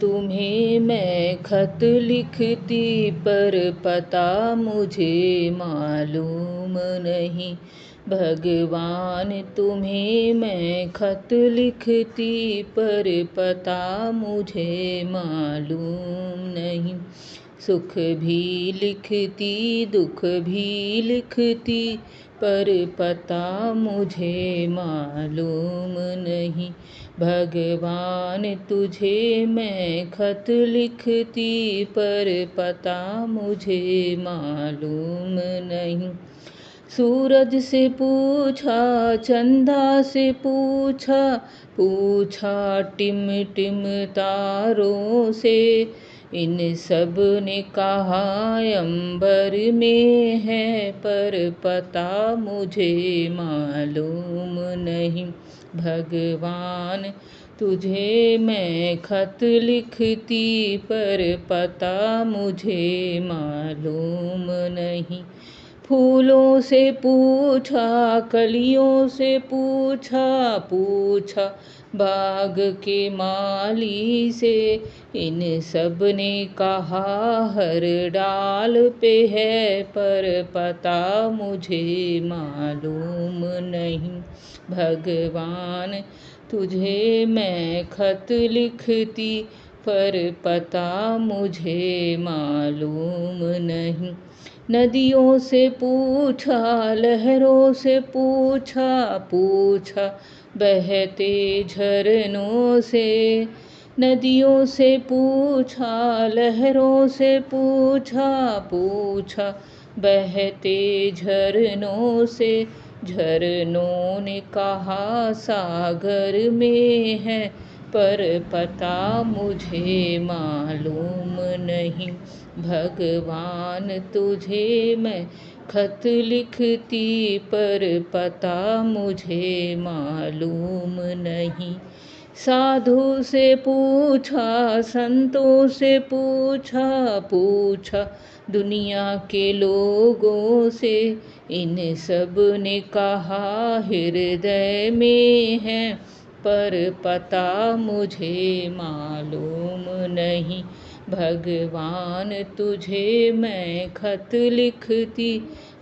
तुम्हें मैं खत लिखती पर पता मुझे मालूम नहीं। भगवान तुम्हें मैं खत लिखती पर पता मुझे मालूम नहीं। सुख भी लिखती दुख भी लिखती पर पता मुझे मालूम नहीं। भगवान तुझे मैं खत लिखती पर पता मुझे मालूम नहीं। सूरज से पूछा चंदा से पूछा पूछा टिम टिम तारों से, इन सब ने कहा अंबर में है पर पता मुझे मालूम नहीं। भगवान तुझे मैं खत लिखती पर पता मुझे मालूम नहीं। फूलों से पूछा कलियों से पूछा पूछा बाग के माली से, इन सब ने कहा हर डाल पे है पर पता मुझे मालूम नहीं। भगवान तुझे मैं खत लिखती पर पता मुझे मालूम नहीं। नदियों से पूछा लहरों से पूछा पूछा बहते झरनों से, नदियों से पूछा लहरों से पूछा पूछा बहते झरनों से, झरनों ने कहा सागर में है पर पता मुझे मालूम नहीं। भगवान तुझे मैं खत लिखती पर पता मुझे मालूम नहीं। साधु से पूछा संतों से पूछा पूछा दुनिया के लोगों से, इन सब ने कहा हृदय में है पर पता मुझे मालूम नहीं। भगवान तुझे मैं खत लिखती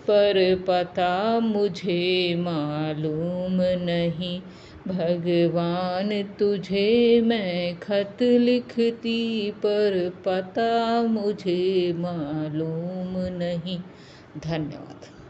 पर पता मुझे मालूम नहीं। भगवान तुझे मैं खत लिखती पर पता मुझे मालूम नहीं। धन्यवाद।